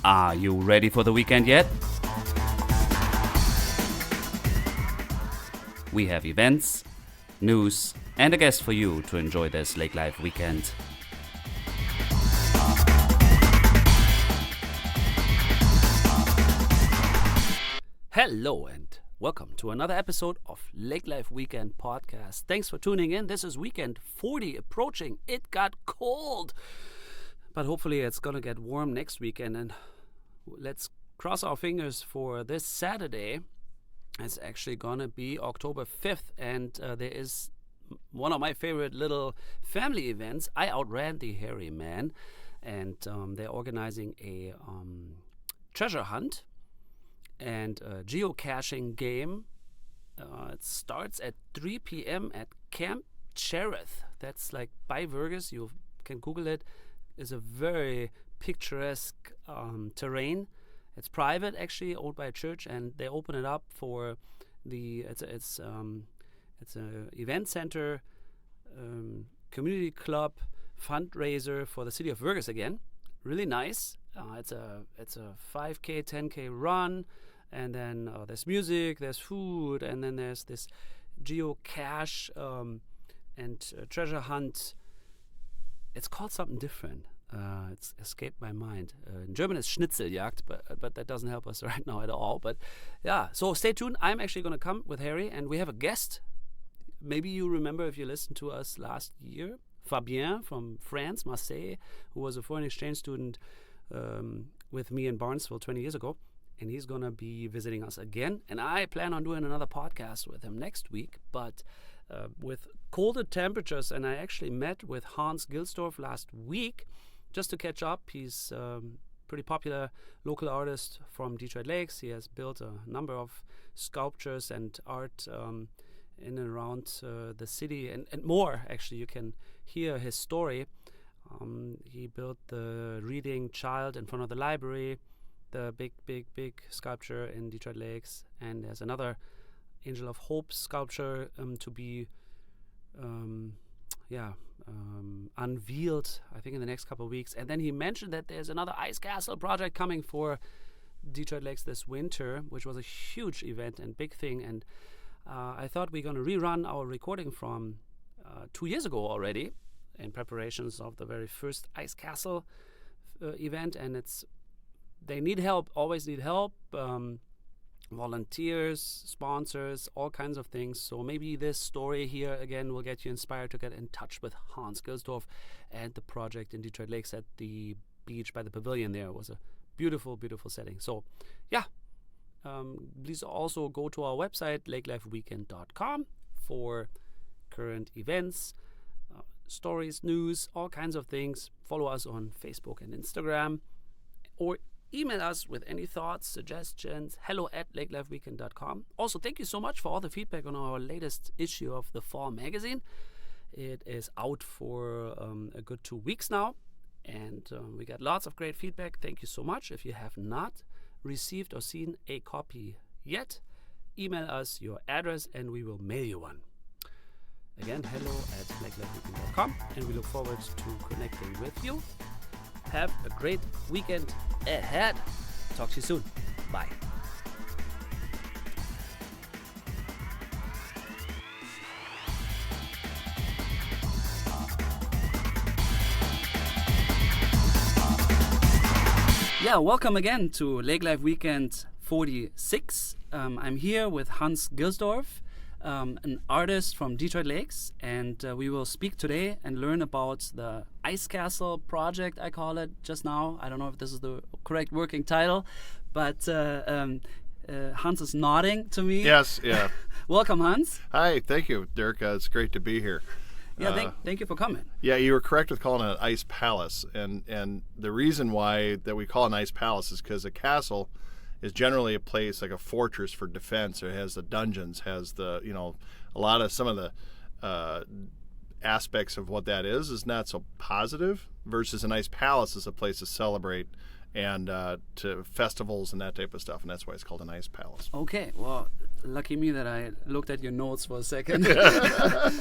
Are you ready for the weekend yet? We have events, news, and a guest for you to enjoy this Lake Life weekend. Hello and welcome to another episode of Lake Life Weekend Podcast. Thanks for tuning in. This is weekend 40 approaching. It got cold, but hopefully it's gonna get warm next weekend. And let's cross our fingers for this Saturday. It's actually gonna be October 5th, and there is one of my favorite little family events. I outran the hairy man, and they're organizing a treasure hunt and a geocaching game. It starts at 3 p.m. at Camp Cherith. That's like by Vergus. You can Google it. It's a very picturesque terrain. It's private, actually, owned by a church, and they open it up for the. It's a event center, community club, fundraiser for the city of Vergus again. Really nice. It's a 5K, 10K run. And then there's music, there's food, and then there's this geocache and treasure hunt. It's called something different. It's escaped my mind. In German it's Schnitzeljagd, but that doesn't help us right now at all. But yeah, so stay tuned. I'm actually going to come with Harry, and we have a guest. Maybe you remember if you listened to us last year, Fabien from France, Marseille, who was a foreign exchange student with me in Barnesville 20 years ago. And he's going to be visiting us again. And I plan on doing another podcast with him next week. But with colder temperatures, and I actually met with Hans Gilsdorf last week just to catch up. He's a pretty popular local artist from Detroit Lakes. He has built a number of sculptures and art in and around the city and more. Actually, you can hear his story. He built the reading child in front of the library, the big sculpture in Detroit Lakes, and there's another Angel of Hope sculpture to be unveiled, I think, in the next couple of weeks. And then he mentioned that there's another ice castle project coming for Detroit Lakes this winter, which was a huge event and big thing. And I thought we're going to rerun our recording from 2 years ago already in preparations of the very first ice castle event, and they need help, always need help, volunteers, sponsors, all kinds of things. So maybe this story here again will get you inspired to get in touch with Hans Gilsdorf and the project in Detroit Lakes at the beach by the pavilion there. It was a beautiful, beautiful setting. So yeah, please also go to our website, lakelifeweekend.com, for current events, stories, news, all kinds of things. Follow us on Facebook and Instagram, or email us with any thoughts, suggestions, hello@lakelifeweekend.com. Also, thank you so much for all the feedback on our latest issue of the Fall magazine. It is out for a good 2 weeks now, and we got lots of great feedback. Thank you so much. If you have not received or seen a copy yet, email us your address and we will mail you one. Again, hello@lakelifeweekend.com, and we look forward to connecting with you. Have a great weekend ahead. Talk to you soon. Bye. Yeah, welcome again to Lake Life Weekend 46. I'm here with Hans Gilsdorf, an artist from Detroit Lakes, and we will speak today and learn about the Ice Castle project, I call it just now. I don't know if this is the correct working title, but Hans is nodding to me. Yes, yeah. Welcome, Hans. Hi, thank you, Dirk. It's great to be here. Yeah, thank you for coming. Yeah, you were correct with calling it an ice palace, and the reason why that we call it an ice palace is because a castle is generally a place like a fortress for defense. It has the dungeons, has the, a lot of some of the aspects of what that is not so positive, versus an ice palace is a place to celebrate and to festivals and that type of stuff, and that's why it's called an ice palace. Okay, well, Lucky me that I looked at your notes for a second.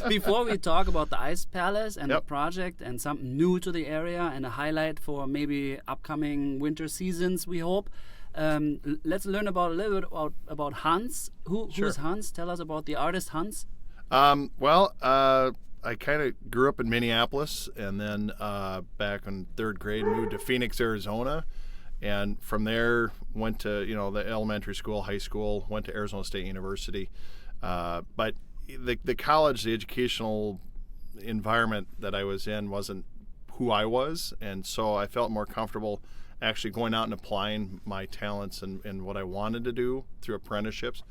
Before we talk about the Ice Palace and the project and something new to the area and a highlight for maybe upcoming winter seasons, we hope. Let's learn a little bit about Hans. Who's Hans? Tell us about the artist Hans. I kind of grew up in Minneapolis, and then back in third grade moved to Phoenix, Arizona, and from there went to the elementary school, high school, went to Arizona State University. But the college, the educational environment that I was in wasn't who I was, and so I felt more comfortable actually going out and applying my talents and what I wanted to do through apprenticeships.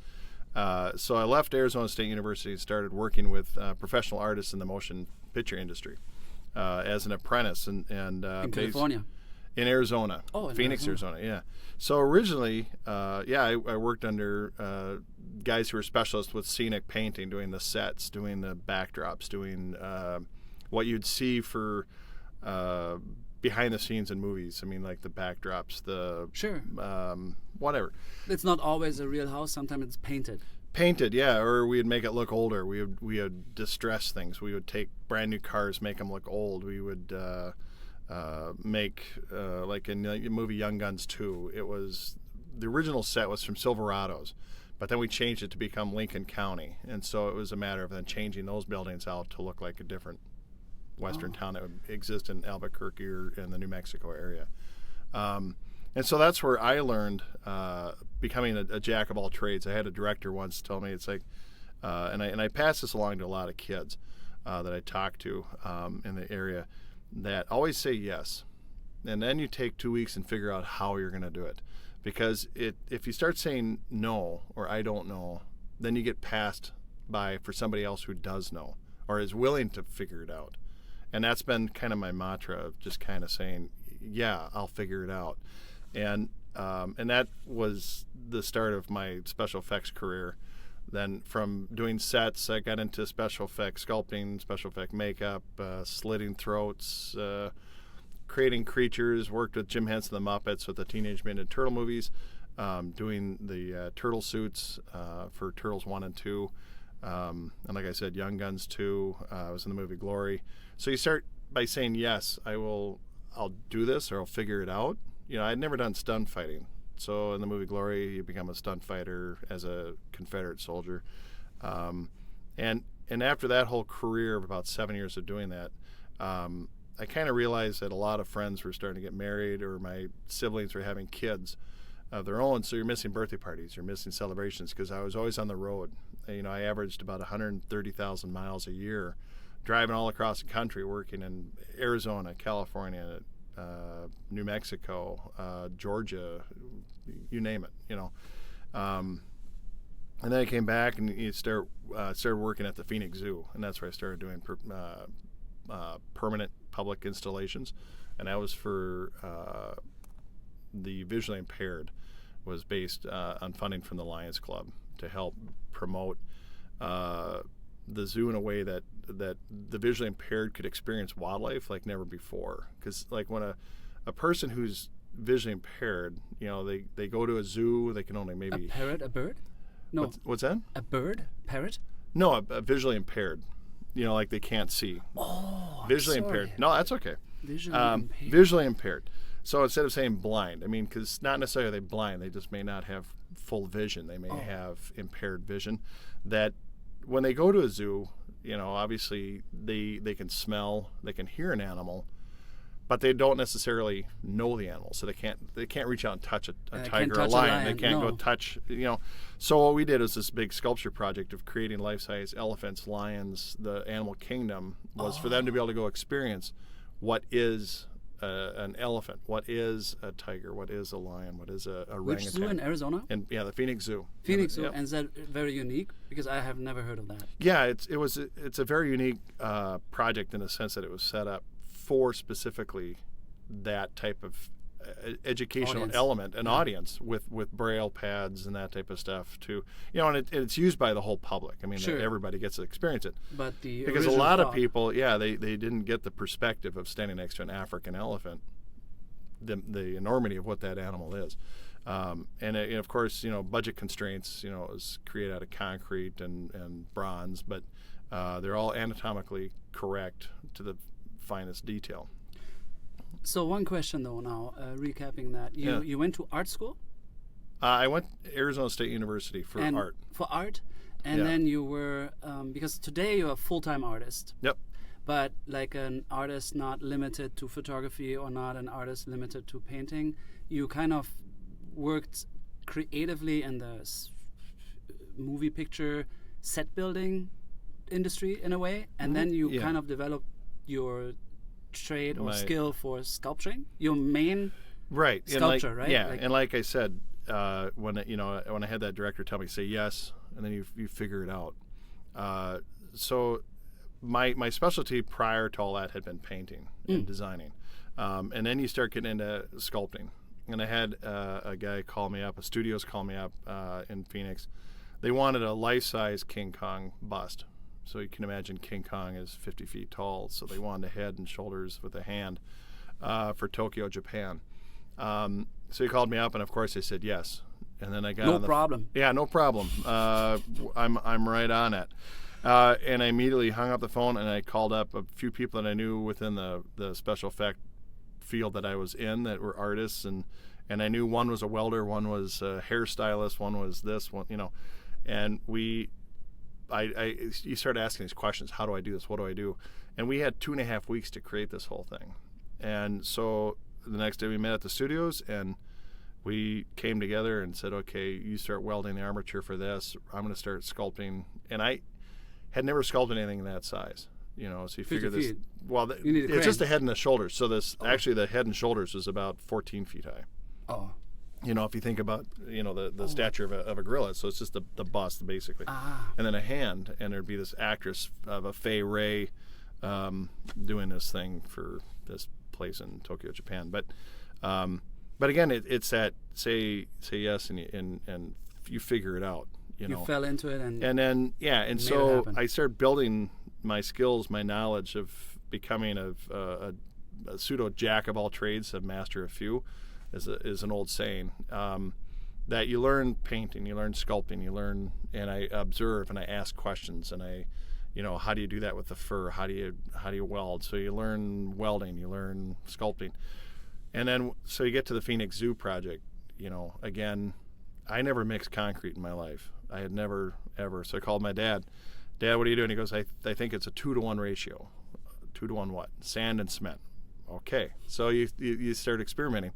So I left Arizona State University and started working with professional artists in the motion picture industry as an apprentice in California. In Arizona. Oh, in Phoenix, Arizona. Yeah. So originally, I worked under guys who were specialists with scenic painting, doing the sets, doing the backdrops, doing what you'd see for behind the scenes in movies. I mean, like the backdrops, whatever. It's not always a real house. Sometimes it's painted. Painted, yeah, or we'd make it look older. We would distress things. We would take brand new cars, make them look old. We would make like in the movie Young Guns 2. It was the original set was from Silverados, but then we changed it to become Lincoln County, and so it was a matter of then changing those buildings out to look like a different western town that would exist in Albuquerque or in the New Mexico area. And so that's where I learned becoming a jack of all trades. I had a director once tell me, it's like, and I pass this along to a lot of kids that I talk to in the area, that always say yes. And then you take 2 weeks and figure out how you're going to do it. Because if you start saying no or I don't know, then you get passed by for somebody else who does know or is willing to figure it out. And that's been kind of my mantra of just kind of saying, yeah, I'll figure it out. And that was the start of my special effects career. Then from doing sets, I got into special effects sculpting, special effect makeup, slitting throats, creating creatures, worked with Jim Henson the Muppets with the Teenage Mutant Ninja Turtle movies, doing the turtle suits for Turtles 1 and 2. And like I said, Young Guns 2, I was in the movie Glory. So you start by saying, yes, I'll do this or I'll figure it out. I'd never done stunt fighting. So in the movie Glory, you become a stunt fighter as a Confederate soldier. And after that whole career of about 7 years of doing that, I kind of realized that a lot of friends were starting to get married or my siblings were having kids of their own. So you're missing birthday parties, you're missing celebrations because I was always on the road. I averaged about 130,000 miles a year, driving all across the country, working in Arizona, California, New Mexico, Georgia, you name it, And then I came back and started working at the Phoenix Zoo, and that's where I started doing permanent public installations, and that was for the visually impaired. Was based on funding from the Lions Club to help promote the zoo in a way that the visually impaired could experience wildlife like never before. Because like when a person who's visually impaired, they go to a zoo, they can only maybe a bird? No. What's that? A bird? Parrot? No, a visually impaired. Like they can't see. Oh, visually I'm sorry. impaired. No, that's okay. Visually impaired. Visually impaired. So instead of saying blind, because not necessarily are they blind, they just may not have full vision. They may have impaired vision. That when they go to a zoo, obviously they can smell, they can hear an animal, but they don't necessarily know the animal. So they can't reach out and touch a tiger or a lion. They can't go touch, So what we did is this big sculpture project of creating life-size elephants, lions, the animal kingdom, was for them to be able to go experience what is an elephant, what is a tiger, what is a lion, what is a orangutan. Which zoo in Arizona? And the Phoenix Zoo. Phoenix Zoo, and is that very unique? Because I have never heard of that. Yeah, it's a very unique project in the sense that it was set up for specifically that type of educational element, an audience with braille pads and that type of stuff too. And it's used by the whole public. Everybody gets to experience it. But because a lot of people, they didn't get the perspective of standing next to an African elephant, the enormity of what that animal is. And of course, budget constraints, it was created out of concrete and bronze, but they're all anatomically correct to the finest detail. So one question though now, recapping that. You went to art school? I went to Arizona State University for art. For art? And then you were, because today you're a full-time artist. Yep. But like an artist not limited to photography or not an artist limited to painting, you kind of worked creatively in the movie picture set building industry in a way, and then you kind of developed your trade or skill for sculpturing, your main sculpture, right? Yeah, and like I said, when I had that director tell me say yes, and then you figure it out. So my specialty prior to all that had been painting and designing, and then you start getting into sculpting. And I had a guy call me up, a studio's call me up in Phoenix. They wanted a life-size King Kong bust. So you can imagine King Kong is 50 feet tall, so they wanted a head and shoulders with a hand for Tokyo, Japan. So he called me up, and of course I said yes. And then I got no problem. Yeah, no problem. I'm right on it. And I immediately hung up the phone, and I called up a few people that I knew within the special effect field that I was in that were artists, and I knew one was a welder, one was a hairstylist, one was this one, and you start asking these questions. How do I do this? What do I do? And we had 2.5 weeks to create this whole thing. And so the next day we met at the studios, and we came together and said, okay, you start welding the armature for this. I'm going to start sculpting. And I had never sculpted anything that size. So you figure this. Well, it's just the head and the shoulders. So actually the head and shoulders was about 14 feet high. Oh. If you think about the stature of a gorilla, so it's just the bust basically, and then a hand, and there'd be this actress of a Fay Ray doing this thing for this place in Tokyo, Japan. But again, it's that say yes and you figure it out. You fell into it and then and so I started building my skills, my knowledge of becoming a pseudo jack of all trades, a master of few. Is an old saying that you learn painting, you learn sculpting, you learn, and I observe and I ask questions, and I, how do you do that with the fur? How do you weld? So you learn welding, you learn sculpting, and then so you get to the Phoenix Zoo project. Again, I never mixed concrete in my life. I had never ever. So I called my dad. Dad, what are you doing? He goes, I think it's a 2-to-1 ratio. 2-to-1 what? Sand and cement. Okay, so you start experimenting.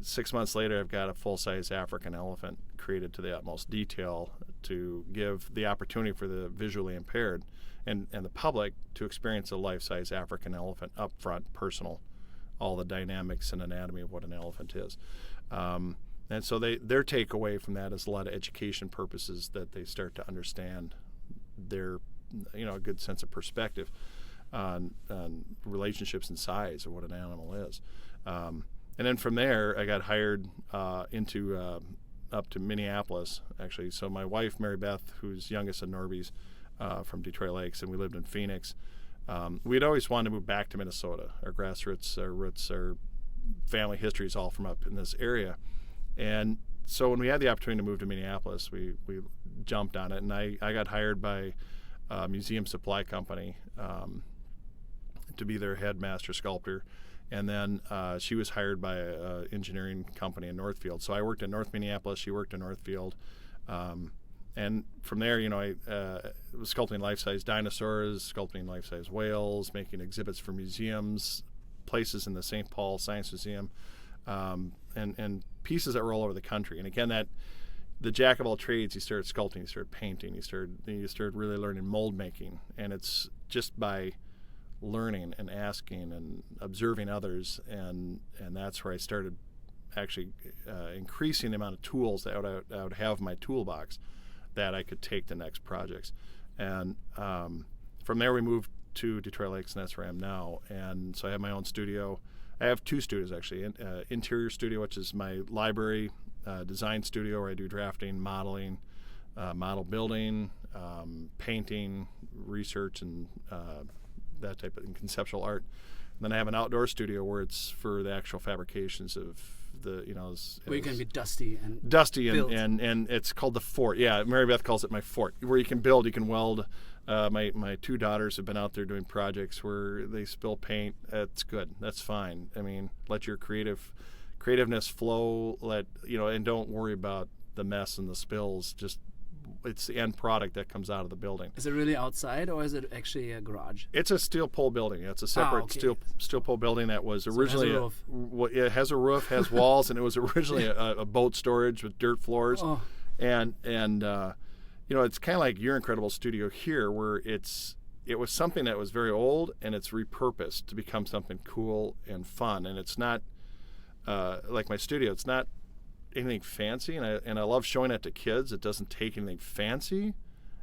6 months later, I've got a full-size African elephant created to the utmost detail to give the opportunity for the visually impaired and the public to experience a life-size African elephant up front, personal, all the dynamics and anatomy of what an elephant is. And so their takeaway from that is a lot of education purposes, that they start to understand their, a good sense of perspective on relationships and size of what an animal is. And then from there, I got hired up to Minneapolis, actually. So my wife, Mary Beth, who's youngest of Norby's from Detroit Lakes, and we lived in Phoenix. We'd always wanted to move back to Minnesota. Our grassroots, our roots, our family history is all from up in this area. And so when we had the opportunity to move to Minneapolis, we jumped on it. And I got hired by a museum supply company to be their headmaster sculptor. And then she was hired by an engineering company in Northfield. So I worked in North Minneapolis. She worked in Northfield. And from there, I was sculpting life-size dinosaurs, sculpting life-size whales, making exhibits for museums, places in the St. Paul Science Museum, and pieces that were all over the country. And again, that the jack of all trades, you started sculpting, you started painting, you started really learning mold making. And it's just by learning and asking and observing others, and that's where I started actually increasing the amount of tools that I would have in my toolbox that I could take to next projects. And from there we moved to Detroit Lakes, and that's where I am now. And so I have my own studio. I have 2 studios actually. Interior studio, which is my library, design studio where I do drafting, modeling, model building, painting, research, and that type of conceptual art. And then I have an outdoor studio where it's for the actual fabrications of of the, where you can be dusty and dusty build. and it's called the fort. Yeah, Mary Beth calls it my fort, where you can build, you can weld. My two daughters have been out there doing projects where they spill paint. That's good. That's fine. I mean, let your creativeness flow. And don't worry about the mess and the spills. Just it's the end product that comes out of the building. Is it really outside, or is it actually a garage? It's a steel pole building. It's a separate steel pole building that was originally it has a roof, has walls, and it was originally a boat storage with dirt floors. Oh. And it's kind of like your incredible studio here, where it was something that was very old, and it's repurposed to become something cool and fun. And it's not like my studio. It's not anything fancy, and I love showing that to kids. It doesn't take anything fancy.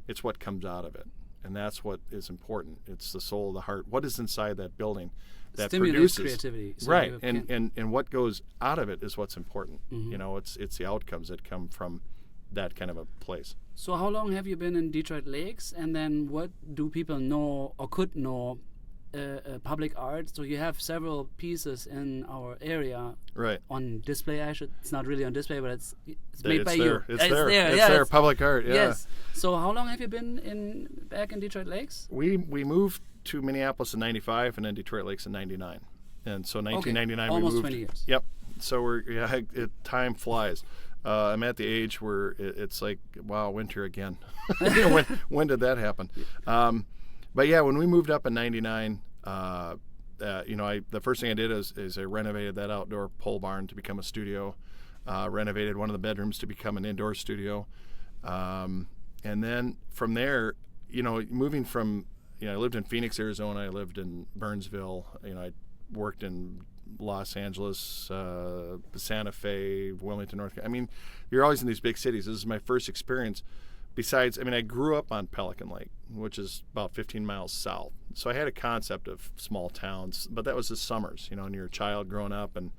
It's what comes out of it, and that's what is important. It's the soul, the heart. What is inside that building that stimulates produces creativity, so right? And what goes out of it is what's important. Mm-hmm. It's the outcomes that come from that kind of a place. So how long have you been in Detroit Lakes, and then what do people know or could know public art? So you have several pieces in our area, right, on display. It's not really on display, but it's made by there. you. It's there. Public art. Yeah. Yes. So how long have you been back in Detroit Lakes? We moved to Minneapolis in '95 and then Detroit Lakes in '99, and so 1999 almost we moved. 20 years. Yep. So time flies. I'm at the age where it's like, wow, winter again. when did that happen? But yeah, when we moved up in '99, the first thing I did is I renovated that outdoor pole barn to become a studio. Renovated one of the bedrooms to become an indoor studio, and then from there, moving from, I lived in Phoenix, Arizona. I lived in Burnsville. I worked in Los Angeles, Santa Fe, Wilmington, North Carolina. I mean, you're always in these big cities. This is my first experience. Besides, I grew up on Pelican Lake, which is about 15 miles south. So I had a concept of small towns, but that was the summers, and you're a child growing up, and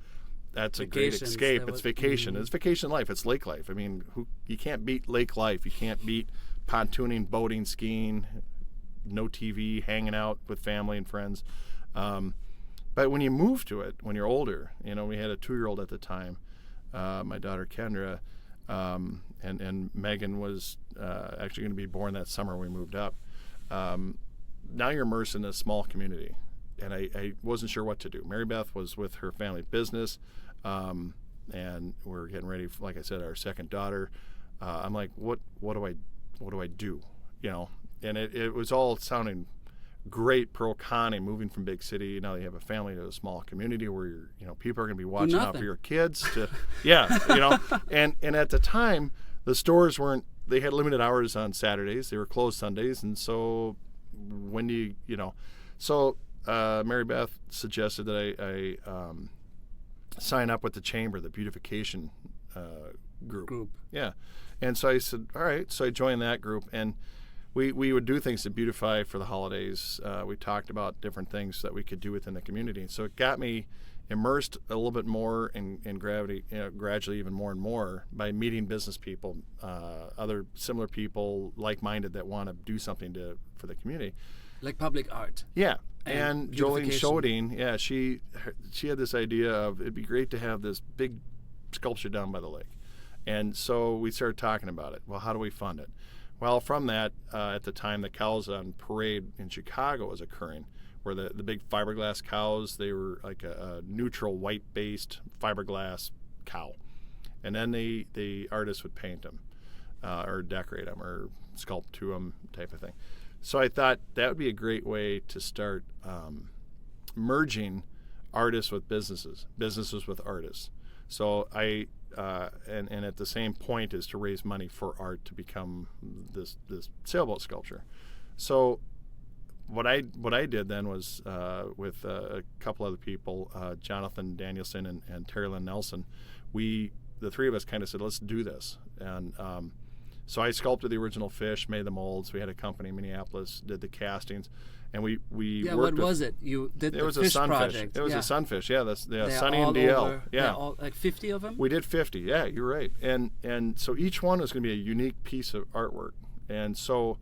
that's a great escape. It's vacation. It's vacation life. It's lake life. You can't beat lake life. You can't beat pontooning, boating, skiing, no TV, hanging out with family and friends. But when you move to it, when you're older, we had a 2-year-old at the time, my daughter Kendra, and Megan was actually going to be born that summer when we moved up. Now you're immersed in a small community, and I wasn't sure what to do. Mary Beth was with her family business, and we're getting ready for, like I said, our second daughter. I'm like, what do I do? And it was all sounding great, pro con, and moving from big city. Now you have a family to a small community where people are going to be watching out for your kids. And at the time, the stores they had limited hours on Saturdays. They were closed Sundays, and so when do you. So Mary Beth suggested that I sign up with the chamber, the beautification group. Yeah, and so I said, all right. So I joined that group, and we would do things to beautify for the holidays. We talked about different things that we could do within the community. So it got me immersed a little bit more in gravity, gradually even more and more, by meeting business people, other similar people, like-minded, that want to do something for the community. Like public art. Yeah. And Jolene Shoding, she had this idea of, it'd be great to have this big sculpture down by the lake. And so we started talking about it. Well, how do we fund it? Well, from that, at the time, the Cows on Parade in Chicago was occurring, where the big fiberglass cows, they were like a neutral white-based fiberglass cow. And then the artists would paint them or decorate them or sculpt to them type of thing. So I thought that would be a great way to start merging artists with businesses with artists. So and at the same point is to raise money for art to become this sailboat sculpture. So what I did then was with a couple other people, Jonathan Danielson and Terry Lynn Nelson, the three of us kind of said, let's do this. And so I sculpted the original fish, made the molds. We had a company in Minneapolis, did the castings, and we yeah. Worked what was it? You did the fish project. It was a sunfish. Yeah, Sunny and DL. Over, yeah, like 50 of them. We did 50. Yeah, you're right. And so each one was going to be a unique piece of artwork. And so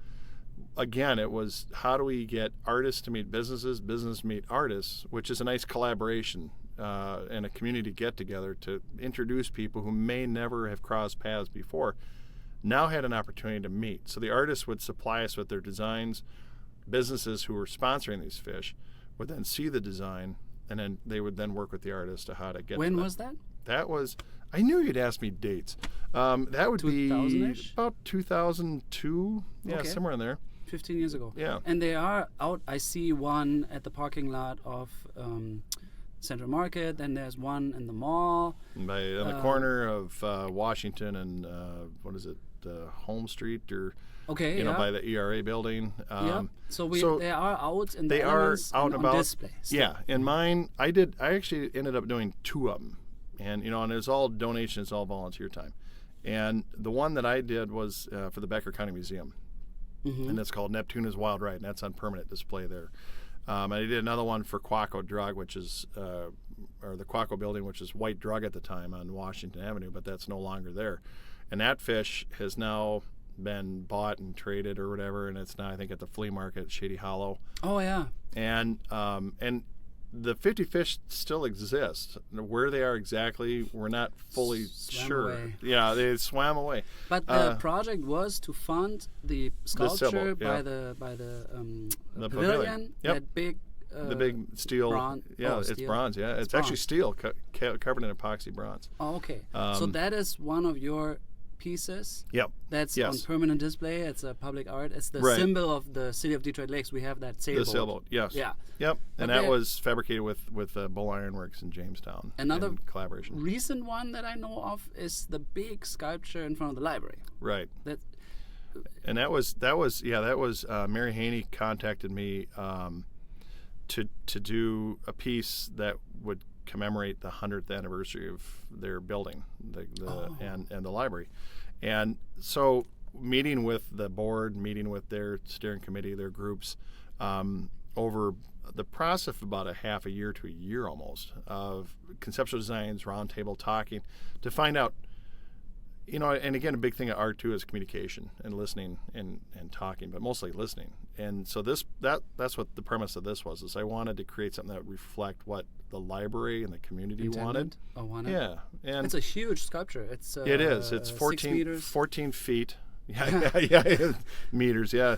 again, it was, how do we get artists to meet businesses, business meet artists, which is a nice collaboration. and a community get-together to introduce people who may never have crossed paths before, now had an opportunity to meet. So the artists would supply us with their designs. Businesses who were sponsoring these fish would then see the design, and then they would then work with the artist to how to get When to was that? That was, I knew you'd ask me dates. That would be 2000-ish? about 2002. Yeah, Okay. somewhere in there. 15 years ago. Yeah. And they are out. I see one at the parking lot of Central Market. Then there's one in the mall. On the corner of Washington and, what is it, Home Street, or Okay, by the ERA building. Yeah. So they are out in They the are elements out and about. on display. still. Yeah, and mine, I actually ended up doing 2 of them, and and it's all donations, all volunteer time, and the one that I did was for the Becker County Museum, and it's called Neptuna's Wild Ride, and that's on permanent display there. And I did another one for Quaco Drug, which is or the Quaco building, which is White Drug at the time on Washington Avenue, but that's no longer there, and that fish has now been bought and traded or whatever, and it's now I think at the flea market at Shady Hollow. Oh yeah. And the 50 fish still exist. Where they are exactly, we're not fully Swam sure. away. Yeah, they swam away. But the project was to fund the sculpture symbol, by yeah. the The pavilion. Yep. That big. The big steel. bronze. Yeah, Oh, it's steel. bronze. Yeah, it's actually steel covered in epoxy bronze. Oh, okay. So that is one of your pieces. Yep. That's Yes. on permanent display. It's a public art. It's the Right. symbol of the city of Detroit Lakes. We have that sailboat. The sailboat. Yes. Yeah. Yep. But And that there- was fabricated with Bull Iron Works in Jamestown. Another in collaboration. Recent one that I know of is the big sculpture in front of the library. Right. That And that was Mary Haney contacted me to do a piece that would commemorate the 100th anniversary of their building, and the library, and so meeting with the board, meeting with their steering committee, their groups, over the process of about a half a year to a year almost of conceptual designs, roundtable talking, to find out. And again, a big thing of art too is communication and listening and talking, but mostly listening. And so that's what the premise of this was. Is I wanted to create something that would reflect what the library and the community wanted. Oh, wanted. Yeah, and It's a huge sculpture. It is. It's 6 meters. 14 feet. Yeah, meters. Yeah,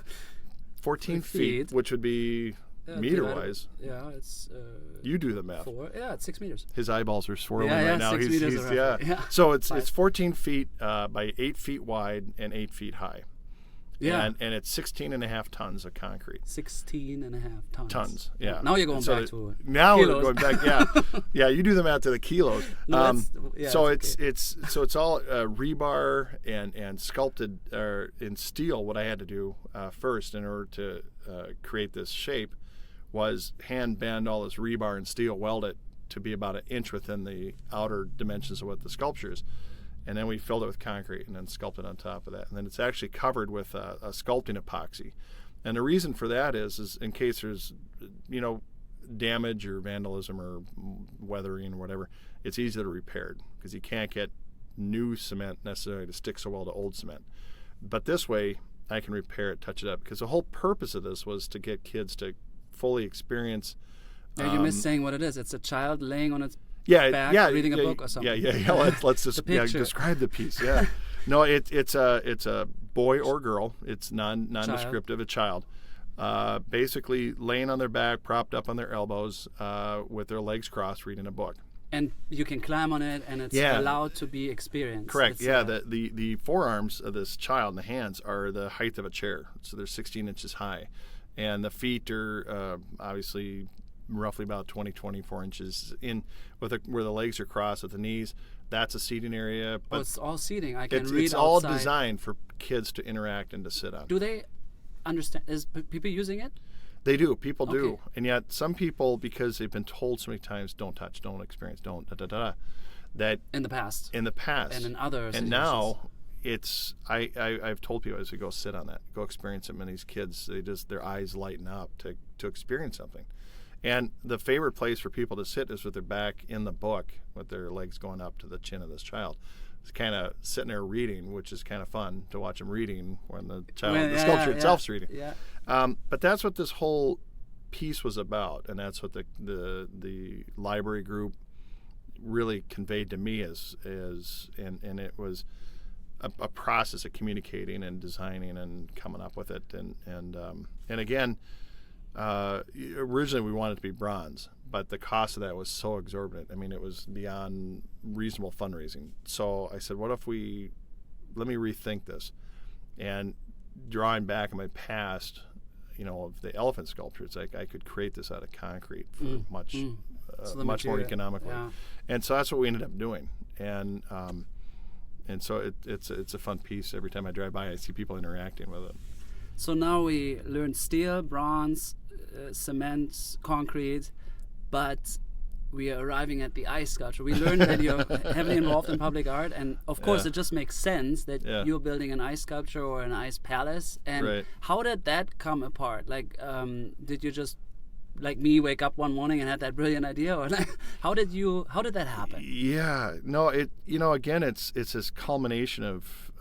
14 feet, which would be meter-wise. Yeah, it's. You do the math. 4. Yeah, it's 6 meters. His eyeballs are swirling Yeah, right now. 6 meters roughly. Yeah. So it's 5. 14 feet by 8 feet wide and 8 feet high. Yeah. And it's 16.5 tons of concrete. 16.5 tons. Tons. Yeah. Now you're going So back to now kilos. we're going back. Yeah. Yeah. You do the math to the kilos. No, So it's okay. it's all rebar and sculpted in steel. What I had to do first in order to create this shape was hand bend all this rebar and steel, weld it to be about 1 inch within the outer dimensions of what the sculpture is. And then we filled it with concrete and then sculpted on top of that. And then it's actually covered with a sculpting epoxy. And the reason for that is in case there's, damage or vandalism or weathering or whatever, it's easy to repair because you can't get new cement necessarily to stick so well to old cement. But this way, I can repair it, touch it up. Because the whole purpose of this was to get kids to fully experience. Yeah, you missed saying what it is. It's a child laying on its back, reading a book or something. Yeah. Let's just describe the piece. Yeah, no, it's a boy or girl. It's non-descriptive. A child, basically laying on their back, propped up on their elbows, with their legs crossed, reading a book. And you can climb on it, and it's allowed to be experienced. Correct. It's, the forearms of this child and the hands are the height of a chair, so they're 16 inches high, and the feet are obviously roughly about 24 inches in, where the legs are crossed at the knees. That's a seating area. But it's all seating. I can read It's all outside. designed for kids to interact and to sit on. Do they understand? Is people using it? They do. People do. Okay. And yet some people, because they've been told so many times, don't touch, don't experience, don't that In the past. and in other situations. And now it's I've told people as we go sit on that, go experience it. And these kids, their eyes lighten up to experience something. And the favorite place for people to sit is with their back in the book, with their legs going up to the chin of this child. It's kind of sitting there reading, which is kind of fun to watch them reading when the sculpture itself's reading. Yeah. But that's what this whole piece was about, and that's what the library group really conveyed to me and it was a process of communicating and designing and coming up with it. And again, originally we wanted it to be bronze, but the cost of that was so exorbitant. I mean, it was beyond reasonable fundraising. So I said, let me rethink this. And drawing back in my past, of the elephant sculpture, it's like I could create this out of concrete for much more economically. Yeah. And so that's what we ended up doing. And so it's a fun piece. Every time I drive by, I see people interacting with it. So now we learned steel, bronze, cement, concrete, but we are arriving at the ice sculpture. We learned that you're heavily involved in public art, and of course it just makes sense that you're building an ice sculpture or an ice palace. And how did that come apart? Like, did you just, like me, wake up one morning and had that brilliant idea, or like, how did that happen? Yeah, no, again, it's this culmination of,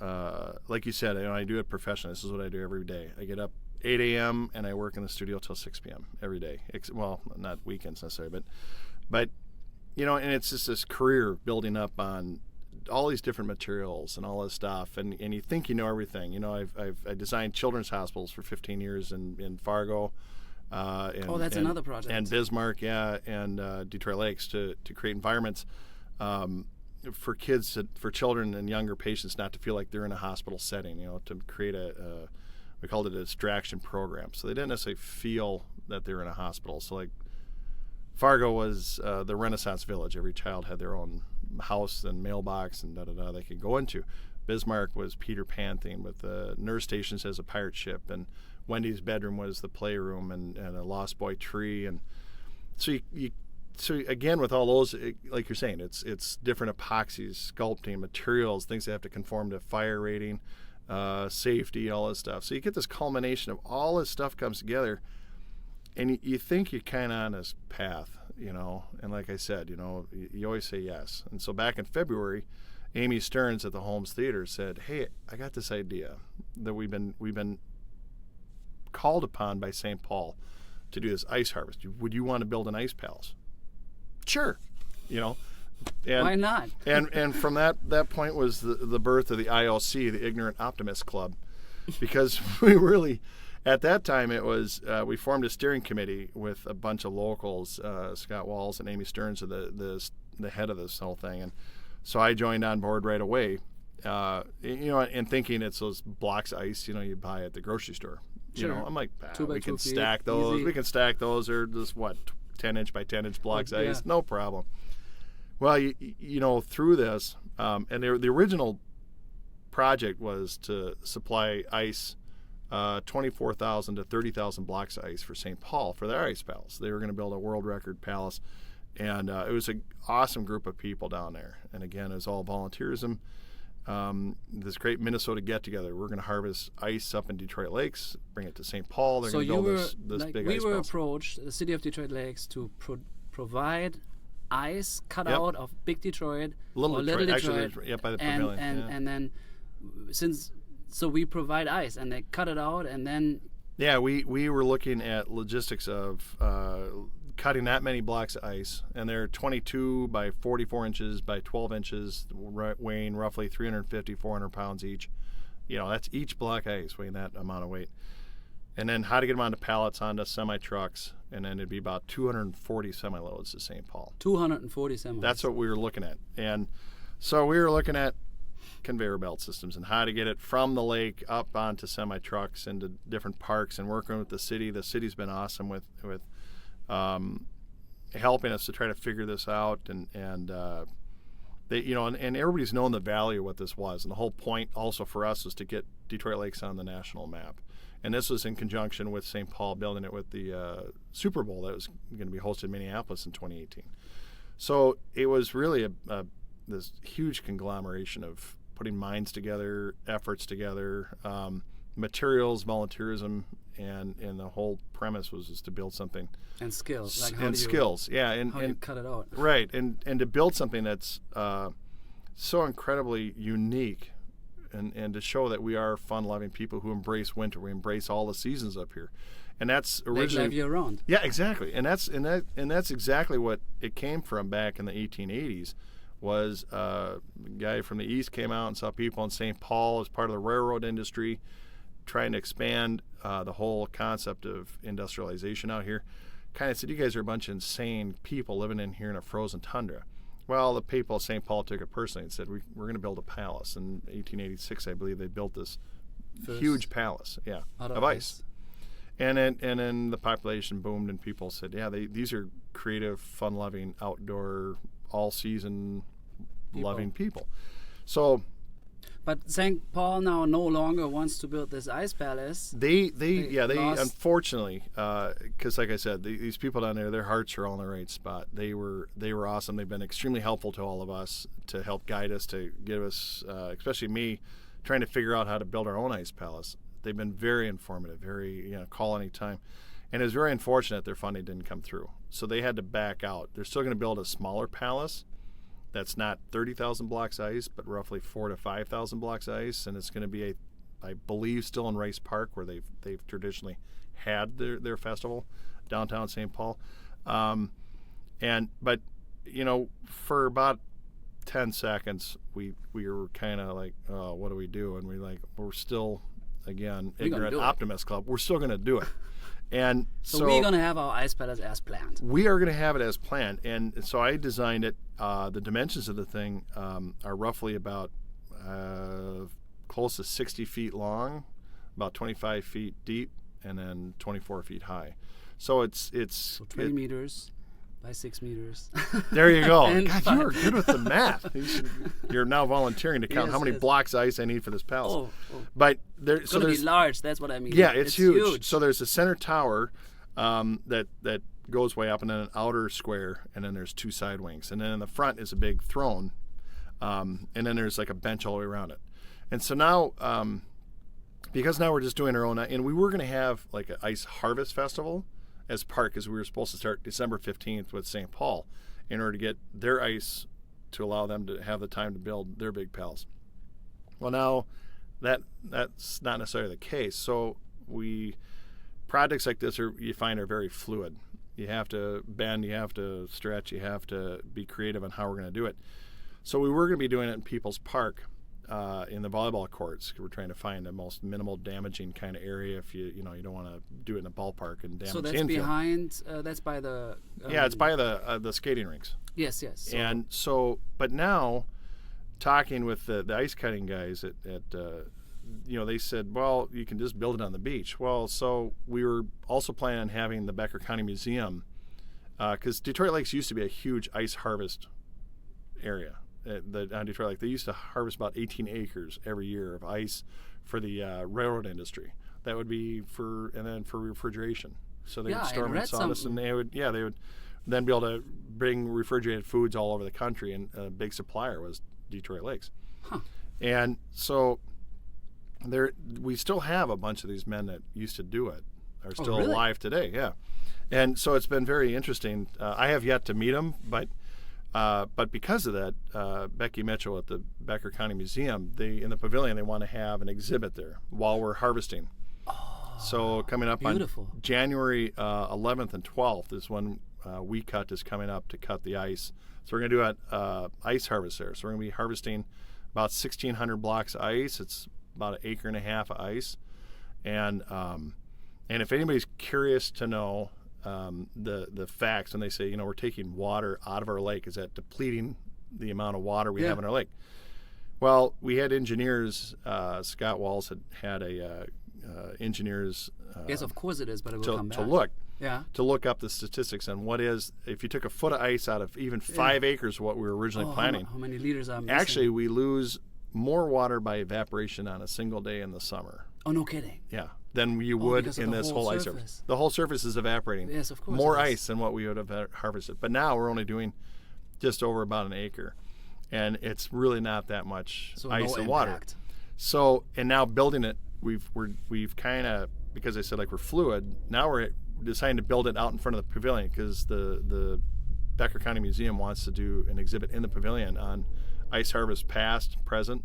like you said, I do it professionally. This is what I do every day. I get up 8 a.m. and I work in the studio till 6 p.m. every day. Well, not weekends necessarily, but and it's just this career building up on all these different materials and all this stuff, and you think you know everything. I designed children's hospitals for 15 years in Fargo. That's another project. And Bismarck, and Detroit Lakes to create environments for kids, for children and younger patients not to feel like they're in a hospital setting. To create we called it a distraction program, so they didn't necessarily feel that they're in a hospital. So like Fargo was the Renaissance village. Every child had their own house and mailbox and they could go into. Bismarck was Peter Pan theme with the nurse stations as a pirate ship, and Wendy's bedroom was the playroom and a Lost Boy tree. And so so again, with all those, like you're saying, it's different epoxies, sculpting, materials, things that have to conform to fire rating, safety, all this stuff. So you get this culmination of all this stuff comes together, and you think you're kind of on this path, and like I said, you always say yes. And so back in February, Amy Stearns at the Holmes Theater said, "Hey, I got this idea that we've been called upon by St. Paul to do this ice harvest. Would you want to build an ice palace?" Sure, And, why not? and from that point was the birth of the IOC, the Ignorant Optimist Club, because we really, at that time, it was we formed a steering committee with a bunch of locals. Scott Walls and Amy Stearns are the head of this whole thing, and so I joined on board right away. And thinking it's those blocks of ice, you buy at the grocery store. Sure. I'm like, we can stack those. Easy. We can stack those. They're just 10-inch by 10-inch blocks of ice, no problem. Well, through this, and the original project was to supply ice, 24,000 to 30,000 blocks of ice for St. Paul for their ice palace. They were going to build a world record palace, and it was an awesome group of people down there. And again, it was all volunteerism. This great Minnesota get-together. We're going to harvest ice up in Detroit Lakes, bring it to St. Paul. They're going to build this big ice palace. We were approached, the city of Detroit Lakes, to provide ice cut out of Big Detroit, Little Detroit. Actually, by the pavilion. And then, so we provide ice, and they cut it out, and then... Yeah, we were looking at logistics of cutting that many blocks of ice, and they're 22 by 44 inches by 12 inches, weighing roughly 350, 400 pounds each. That's each block of ice weighing that amount of weight. And then how to get them onto pallets, onto semi-trucks, and then it'd be about 240 semi-loads to St. Paul. 240 semi-loads. That's what we were looking at. And so we were looking at conveyor belt systems and how to get it from the lake up onto semi-trucks into different parks and working with the city. The city's been awesome with helping us to try to figure this out, and they, and everybody's known the value of what this was, and the whole point also for us was to get Detroit Lakes on the national map. And this was in conjunction with St. Paul building it with the Super Bowl that was going to be hosted in Minneapolis in 2018. So it was really this huge conglomeration of putting minds together, efforts together, materials, volunteerism, and the whole premise was just to build something. And skills. Like and skills, yeah. And how do you cut it out? Right, and to build something that's so incredibly unique, and to show that we are fun-loving people who embrace winter. We embrace all the seasons up here. And that's Lake originally life year round. Yeah, exactly. And that's exactly what it came from back in the 1880s. Was a guy from the east came out and saw people in St. Paul as part of the railroad industry trying to expand the whole concept of industrialization out here. Kind of said, you guys are a bunch of insane people living in here in a frozen tundra. Well, the people of St. Paul took it personally and said, we're going to build a palace. In 1886, I believe, they built this huge palace, of ice. And then the population boomed, and people said, these are creative, fun-loving, outdoor, all-season loving people. So, but St. Paul now no longer wants to build this ice palace. They unfortunately, because like I said, these people down there, their hearts are all in the right spot. They were awesome. They've been extremely helpful to all of us, to help guide us, to give us, especially me, trying to figure out how to build our own ice palace. They've been very informative, very, call anytime. And it was very unfortunate their funding didn't come through. So they had to back out. They're still going to build a smaller palace that's not 30,000 blocks ice, but roughly 4,000 to 5,000 blocks ice. And it's going to be, I believe, still in Rice Park, where they've traditionally had their festival, downtown St. Paul. But for about 10 seconds, we were kind of like, oh, what do we do? And we're still, again, ignorant optimist club. We're still going to do it. And so we're going to have our ice palace as planned. We are going to have it as planned. And so I designed it. The dimensions of the thing are roughly about close to 60 feet long, about 25 feet deep, and then 24 feet high. So it's 20 meters by 6 meters. There you go. God, you are good with the math. You're now volunteering to count how many blocks of ice I need for this palace. Oh. But it's going to be large. That's what I mean. Yeah, it's huge. So there's a center tower that goes way up, and then an outer square, and then there's 2 side wings, and then in the front is a big throne, and then there's like a bench all the way around it. And so now, because now we're just doing our own, and we were going to have like an ice harvest festival as part, because we were supposed to start December 15th with St. Paul in order to get their ice to allow them to have the time to build their big palace. Well, now that's not necessarily the case. So projects like this you find are very fluid. You have to bend, you have to stretch, you have to be creative on how we're going to do it. So we were going to be doing it in People's Park, in the volleyball courts. We're trying to find the most minimal damaging kind of area. If you don't want to do it in a ballpark and damage. So that's infield. Behind. That's by the. It's by the skating rinks. Yes. So. And so, but now, talking with the ice cutting guys at they said, well, you can just build it on the beach. Well, so we were also planning on having the Becker County Museum, because Detroit Lakes used to be a huge ice harvest area. On Detroit Lake, they used to harvest about 18 acres every year of ice for the railroad industry. That would be for refrigeration. So they would store them in sawdust, and they would then be able to bring refrigerated foods all over the country. And a big supplier was Detroit Lakes. Huh. And so we still have a bunch of these men that used to do it are still alive today. Yeah, and so it's been very interesting. I have yet to meet them, but because of that, Becky Mitchell at the Becker County Museum, in the pavilion, they want to have an exhibit there while we're harvesting. Oh, so coming up beautiful. On January 11th and 12th is when Wknd is coming up to cut the ice. So we're going to do an ice harvest there. So we're going to be harvesting about 1,600 blocks of ice. It's about 1.5 acres of ice. And if anybody's curious to know the facts, and they say, we're taking water out of our lake, is that depleting the amount of water we have in our lake? Well, we had engineers, Scott Walls had a engineers. Yes, of course it is, but it will come back. To look up the statistics on what is, if you took a foot of ice out of even 5 acres of what we were originally planning. How many liters are missing? Actually, we lose more water by evaporation on a single day in the summer. Oh, no kidding. Yeah. Than you would in this whole ice surface. The whole surface is evaporating. Yes, of course. More ice than what we would have harvested. But now we're only doing just over about 1 acre. And it's really not that much ice and water. So, and now building it, we've kind of, because I said we're fluid, now we're deciding to build it out in front of the pavilion, because the Becker County Museum wants to do an exhibit in the pavilion on ice harvest past, present.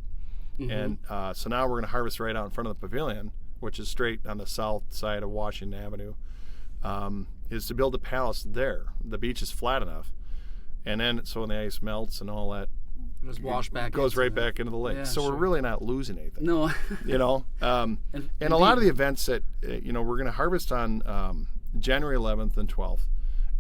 Mm-hmm. And so now we're going to harvest right out in front of the pavilion, which is straight on the south side of Washington Avenue, is to build a palace there. The beach is flat enough, and then so when the ice melts and all that, Just wash back. goes right back into the lake. Yeah, so sure. we're really not losing anything. No. And a lot of the events that we're going to harvest on January 11th and 12th,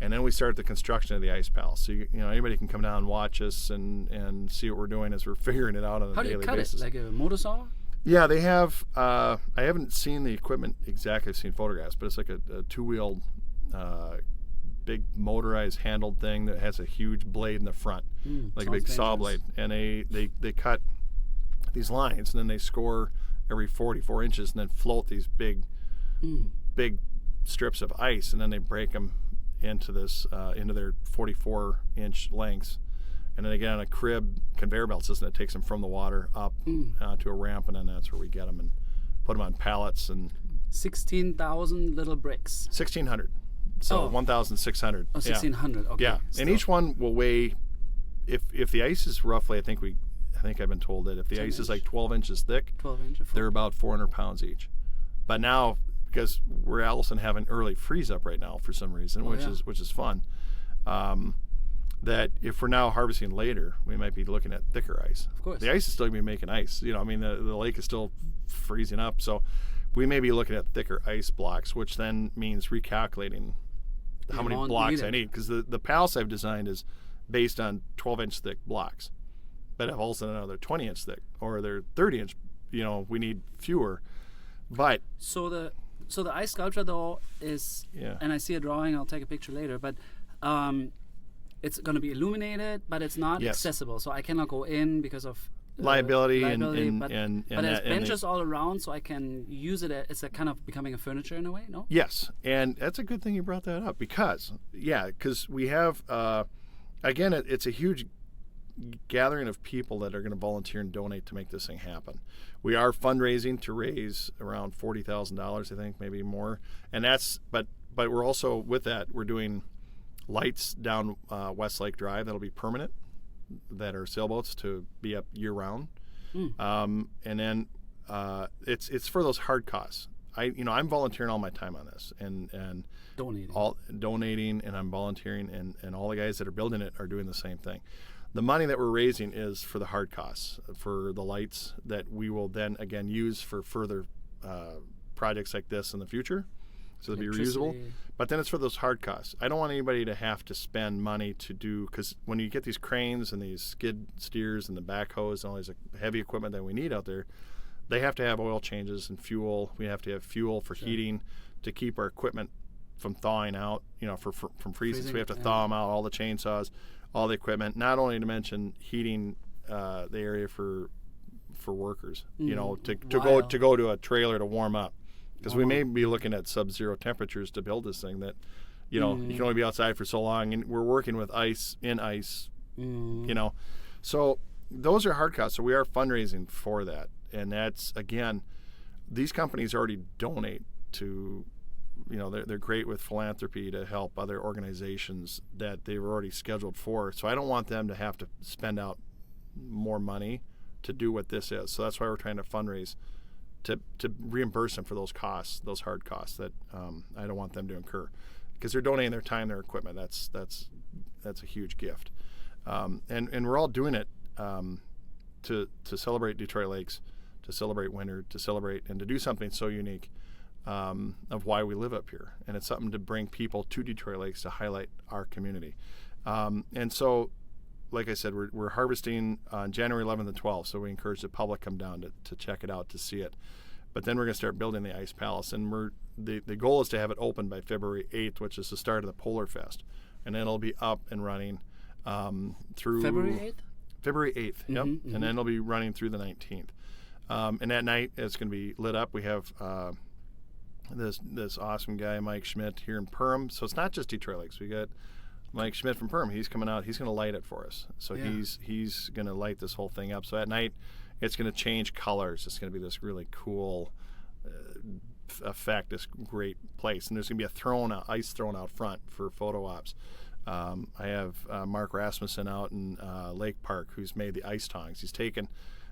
and then we start the construction of the ice palace. So anybody can come down and watch us and see what we're doing as we're figuring it out on a How do you daily cut basis. it? Like a motor saw? Yeah, they have. I haven't seen the equipment exactly. I've seen photographs, but it's like a two-wheeled, big motorized handled thing that has a huge blade in the front, like a big saw blade. And they cut these lines, and then they score every 44 inches, and then float these big strips of ice, and then they break them into their 44-inch lengths. And then again, on a crib conveyor belt system that takes them from the water up to a ramp, and then that's where we get them and put them on pallets. And 16,000 little bricks. 1,600. So 1,600. Oh, 1,600. Okay. Yeah, Still. and each one will weigh. If the ice is roughly, I think I've been told that if the ice is like 12 inches thick, 12 inches. they're about 400 pounds each. But now, because we're also having early freeze up right now for some reason, which is fun. That if we're now harvesting later, we might be looking at thicker ice. Of course. The ice is still going to be making ice. The lake is still freezing up. So we may be looking at thicker ice blocks, which then means recalculating how many blocks I need. Because the palace I've designed is based on 12-inch thick blocks. But if also another 20-inch thick, or they're 30-inch, we need fewer. But So the ice sculpture though is, and I see a drawing, I'll take a picture later, but it's going to be illuminated, but it's not accessible. So I cannot go in because of liability, but there's benches all around, so I can use it. It's a kind of becoming a furniture in a way, no? Yes, and that's a good thing you brought that up because we have, again, it's a huge gathering of people that are going to volunteer and donate to make this thing happen. We are fundraising to raise around $40,000, I think, maybe more, and but we're also with that we're doing lights down Westlake Drive that'll be permanent, that are sailboats to be up year round, and then it's for those hard costs. I'm volunteering all my time on this and donating, and I'm volunteering, and all the guys that are building it are doing the same thing. The money that we're raising is for the hard costs, for the lights that we will then again use for further projects like this in the future, so they'll be reusable. But then it's for those hard costs. I don't want anybody to have to spend money to do, because when you get these cranes and these skid steers and the backhoes and all these heavy equipment that we need out there, they have to have oil changes and fuel. We have to have fuel for heating to keep our equipment from thawing out, from freezing. So we have to thaw them out, all the chainsaws, all the equipment, not only to mention heating the area for workers, to go to a trailer to warm up. Because we may be looking at sub-zero temperatures to build this thing that, you can only be outside for so long, and we're working with ice. So those are hard costs. So we are fundraising for that, and that's, again, these companies already donate to, they're great with philanthropy to help other organizations that they were already scheduled for. So I don't want them to have to spend out more money to do what this is. So that's why we're trying to fundraise to reimburse them for those costs, those hard costs that I don't want them to incur, because they're donating their time, their equipment. That's a huge gift, and we're all doing it to celebrate Detroit Lakes, to celebrate winter, to celebrate and to do something so unique of why we live up here, and it's something to bring people to Detroit Lakes to highlight our community, and so. Like I said, we're harvesting on January 11th and 12th, so we encourage the public to come down to check it out, to see it. But then we're going to start building the Ice Palace, and the goal is to have it open by February 8th, which is the start of the Polar Fest, and then it'll be up and running through February 8th. February 8th, yep, and then it'll be running through the 19th. And that night it's going to be lit up. We have this awesome guy, Mike Schmidt, here in Perham. So it's not just Detroit Lakes. We got Mike Schmidt from Perham. He's coming out. He's going to light it for us. So he's going to light this whole thing up. So at night, it's going to change colors. It's going to be this really cool effect, this great place. And there's going to be ice thrown out front for photo ops. I have Mark Rasmussen out in Lake Park, who's made the ice tongs. He's taken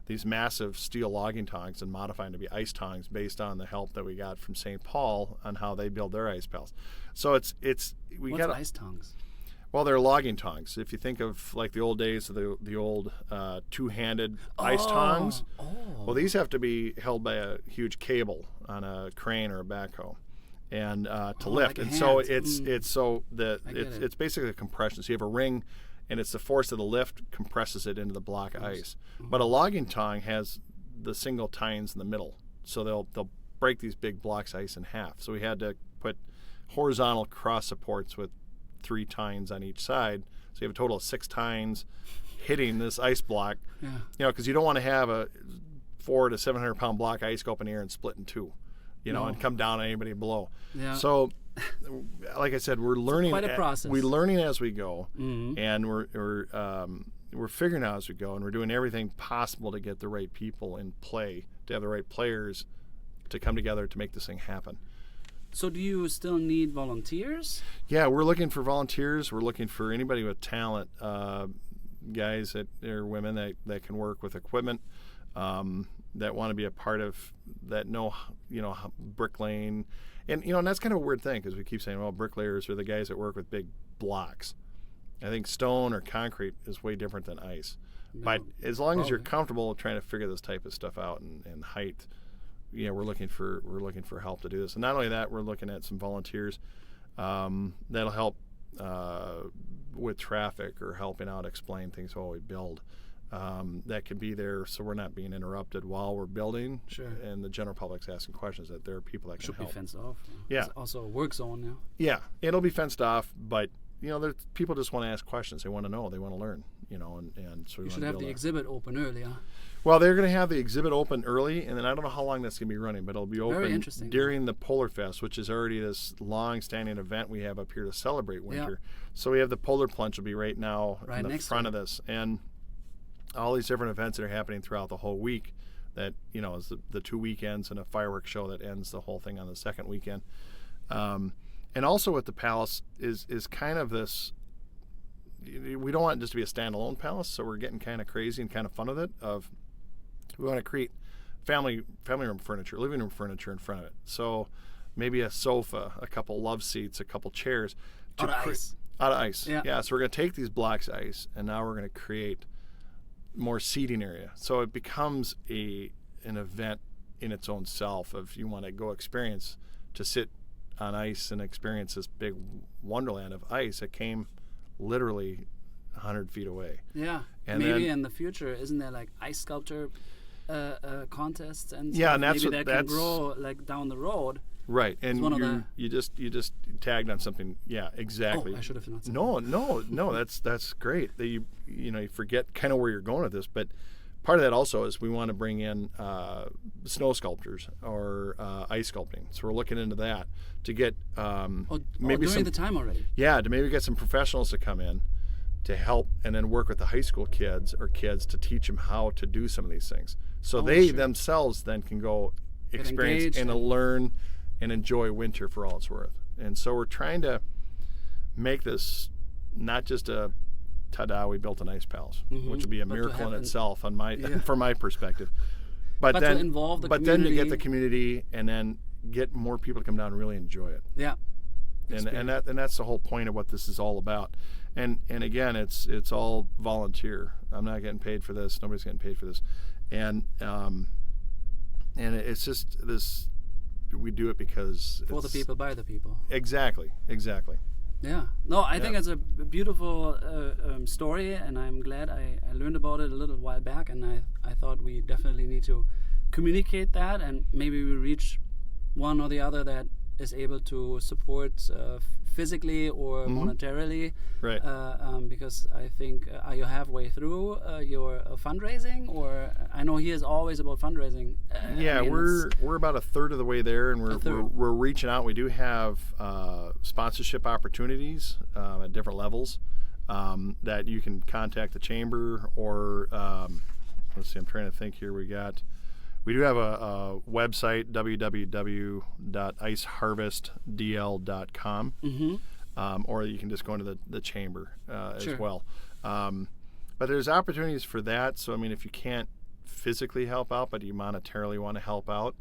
these massive steel logging tongs and modify them to be ice tongs based on the help that we got from St. Paul on how they build their ice palace. So What's ice tongs? Well, they're logging tongs. If you think of like the old days of the old two-handed ice tongs, well, these have to be held by a huge cable on a crane or a backhoe, and to lift. Like and so hands. it's basically a compression. So you have a ring, and it's the force of the lift compresses it into the block of ice. But a logging tong has the single tines in the middle, so they'll break these big blocks of ice in half. So we had to put horizontal cross supports with 3 tines on each side, so you have a total of 6 tines hitting this ice block. Yeah. You know, because you don't want to have a 400 to 700 pound block of ice go up in the air and split in two, and come down on anybody below. Yeah. So, like I said, we're learning. Quite a process. We're learning as we go, Mm-hmm. and we're figuring out as we go, and we're doing everything possible to get the right people in play, to have the right players to come together to make this thing happen. So do you still need volunteers? Yeah, we're looking for volunteers. We're looking for anybody with talent, guys or women that can work with equipment, that want to be a part of that, bricklaying. And that's kind of a weird thing because we keep saying, well, bricklayers are the guys that work with big blocks. I think stone or concrete is way different than ice. No, but as long as you're probably. comfortable trying to figure this type of stuff out and height, we're looking for help to do this. And not only that, we're looking at some volunteers that'll help with traffic or helping out explain things while we build. That could be there so we're not being interrupted while we're building. Sure. And the general public's asking questions, that there are people that can Should help. be fenced off. Yeah. It's also a work zone now. Yeah, it'll be fenced off, but there's people just want to ask questions. They want to know. They want to learn. And so we You want should to have the exhibit open early, huh? Well, they're going to have the exhibit open early, and then I don't know how long that's going to be running, but it'll be Very open interesting. during the Polar Fest, which is already this long-standing event we have up here to celebrate winter. So we have the Polar Plunge will be right now Right in the next front to of this, and all these different events that are happening throughout the whole week. That is the 2 weekends and a fireworks show that ends the whole thing on the second weekend. And also at the Palace is kind of this. We don't want it just to be a standalone palace, so we're getting kind of crazy and kind of fun with it. We want to create family room furniture, living room furniture in front of it. So maybe a sofa, a couple love seats, a couple chairs. Out of ice. Out of ice. Yeah. So we're going to take these blocks of ice, and now we're going to create more seating area. So it becomes an event in its own self. If you want to go experience to sit on ice and experience this big wonderland of ice that came literally 100 feet away. Yeah. And maybe then- in the future, isn't there like ice sculpture contests and Yeah, stuff? and that's maybe what- that can that's- grow like down the road. Right, and one of you just tagged on something. Yeah, exactly. Oh, I should have not said No, that's great. That you forget kind of where you're going with this, but part of that also is we want to bring in snow sculptures or ice sculpting. So we're looking into that to get maybe during the time already. Yeah, to maybe get some professionals to come in to help and then work with the high school kids to teach them how to do some of these things. So they sure. themselves then can go experience engaged and learn and enjoy winter for all it's worth. And so we're trying to make this not just a ta-da, we built an ice palace, which would be a But to miracle in have itself from my perspective. But to involve the then to get community. the community and then get more people to come down and really enjoy it. Yeah. And that's the whole point of what this is all about. And again, it's all volunteer. I'm not getting paid for this. Nobody's getting paid for this. And it's just this. We do it because For the people, by the people. Exactly. Yeah. No, I think it's a beautiful story, and I'm glad I learned about it a little while back, and I thought we definitely need to communicate that, and maybe we reach one or the other that is able to support physically or monetarily. Right. Because I think, are you halfway through your fundraising? Or I know he is always about fundraising. Yeah, we're about a third of the way there, and we're reaching out. We do have sponsorship opportunities at different levels that you can contact the chamber or let's see. I'm trying to think here. We do have a website, www.iceharvestdl.com, or you can just go into the chamber as well. But there's opportunities for that. So, I mean, if you can't physically help out, but you monetarily want to help out,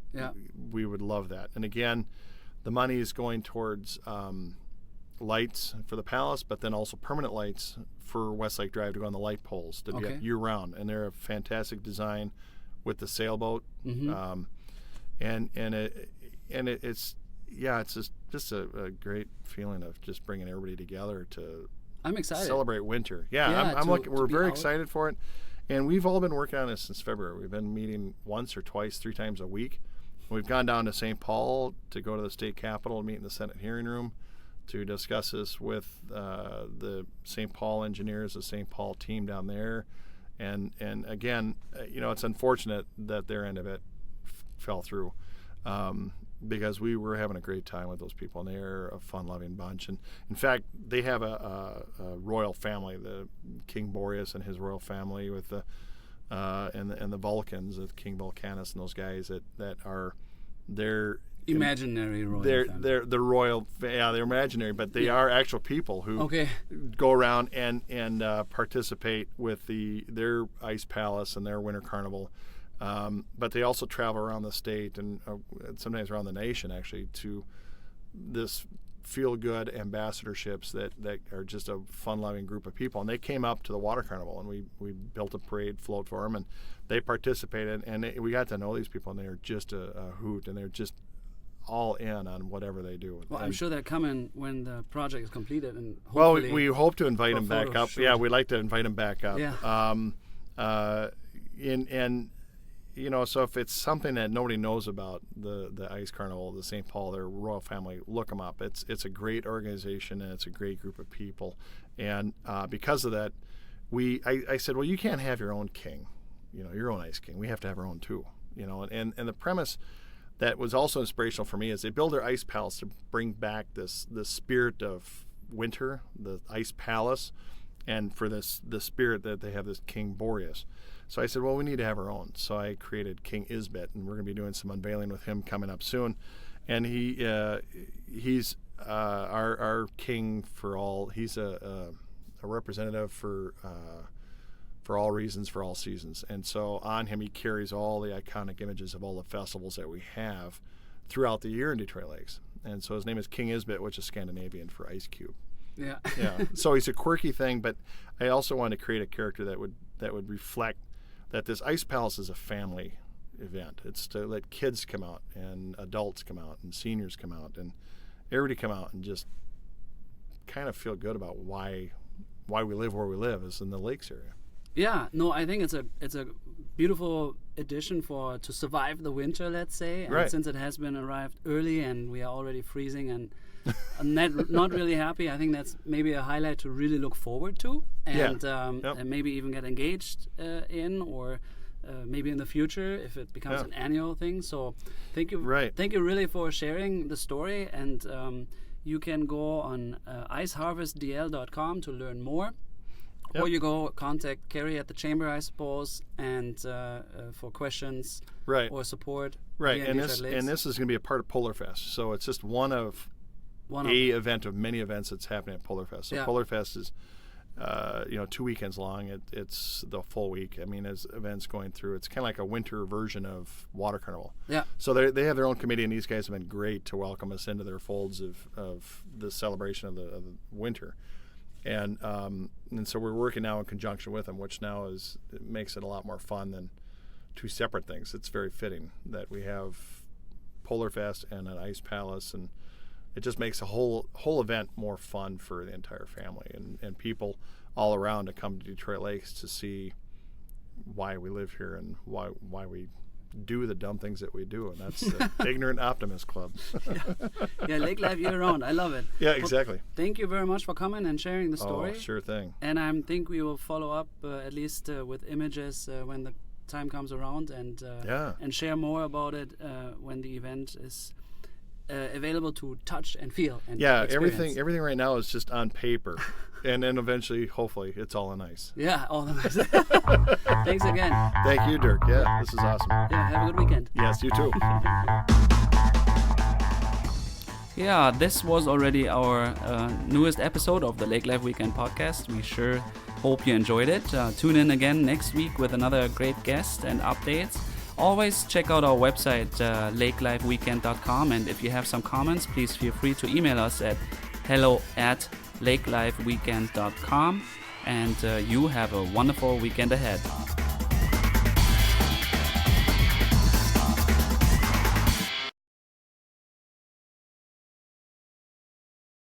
we would love that. And again, the money is going towards lights for the palace, but then also permanent lights for Westlake Drive to go on the light poles to be up year round. And they're a fantastic design with the sailboat. Mm-hmm. It's just a great feeling of just bringing everybody together to I'm excited. Celebrate winter. I'm looking. We're very excited for it, and we've all been working on this since February. We've been meeting once or twice, 3 times a week. We've gone down to St. Paul to go to the state capitol and meet in the Senate hearing room to discuss this with the St. Paul engineers, the St. Paul team down there, and again, it's unfortunate that their end of it fell through. Because we were having a great time with those people, and they're a fun-loving bunch. And in fact, they have a royal family, the King Boreas and his royal family, with the and the Vulcans, King Vulcanus, and those guys that are they're imaginary royal family. They're the royal, they're imaginary, but they are actual people who go around and participate with their ice palace and their winter carnival. But they also travel around the state and sometimes around the nation, actually, to this feel-good ambassadorships that are just a fun-loving group of people. And they came up to the water carnival, and we built a parade float for them, and they participated. And we got to know these people, and they're just a hoot, and they're just all in on whatever they do. Well, I'm sure they're coming when the project is completed. And we hope to invite them back up. Yeah, we'd like to invite them back up. Yeah. So if it's something that nobody knows about, the Ice Carnival, the St. Paul, their royal family, look them up. It's a great organization, and it's a great group of people. And because of that, I said, well, you can't have your own king, your own ice king. We have to have our own too, And the premise that was also inspirational for me is they build their ice palace to bring back the spirit of winter, the ice palace, and for the spirit that they have this King Boreas. So I said, well, we need to have our own. So I created King Isbit, and we're going to be doing some unveiling with him coming up soon. And he's our king for all. He's a representative for all reasons, for all seasons. And so on him, he carries all the iconic images of all the festivals that we have throughout the year in Detroit Lakes. And so his name is King Isbit, which is Scandinavian for ice cube. Yeah. So he's a quirky thing, but I also wanted to create a character that would reflect that this ice palace is a family event. It's to let kids come out and adults come out and seniors come out and everybody come out and just kind of feel good about why we live where we live, is in the lakes area. Yeah, no, I think it's a beautiful addition to survive the winter, let's say. And since it has been arrived early and we are already freezing and not really happy, I think that's maybe a highlight to really look forward to, and maybe even get engaged in, or maybe in the future if it becomes an annual thing. So thank you really for sharing the story, and you can go on iceharvestdl.com to learn more. Or you go contact Kerry at the Chamber, I suppose, and for questions or support. Right, and this is going to be a part of Polar Fest, so it's just one of event of many events that's happening at Polar Fest. So Polar Fest is 2 weekends long. It's the full week. I mean, as events going through, it's kind of like a winter version of Water Carnival. Yeah. So they have their own committee, and these guys have been great to welcome us into their folds of the celebration of the winter. And so we're working now in conjunction with them, which now it makes it a lot more fun than 2 separate things. It's very fitting that we have Polar Fest and an ice palace, and it just makes the whole event more fun for the entire family and people all around to come to Detroit Lakes to see why we live here and why we do the dumb things that we do, and that's the Ignorant Optimist Club. Yeah, lake life year-round. I love it. Yeah, exactly. Well, thank you very much for coming and sharing the story. Oh, sure thing. And I think we will follow up at least with images when the time comes around, and share more about it when the event is available to touch and feel and experience. Everything right now is just on paper. And then eventually, hopefully, it's all on ice. Yeah, all on ice. Thanks again. Thank you, Dirk. Yeah, this is awesome. Yeah, have a good weekend. Yes, you too. Yeah, this was already our newest episode of the Lake Life Weekend podcast. We sure hope you enjoyed it. Tune in again next week with another great guest and updates. Always check out our website, lakelifeweekend.com, and if you have some comments, please feel free to email us at hello@lakelifeweekend.com, and you have a wonderful weekend ahead.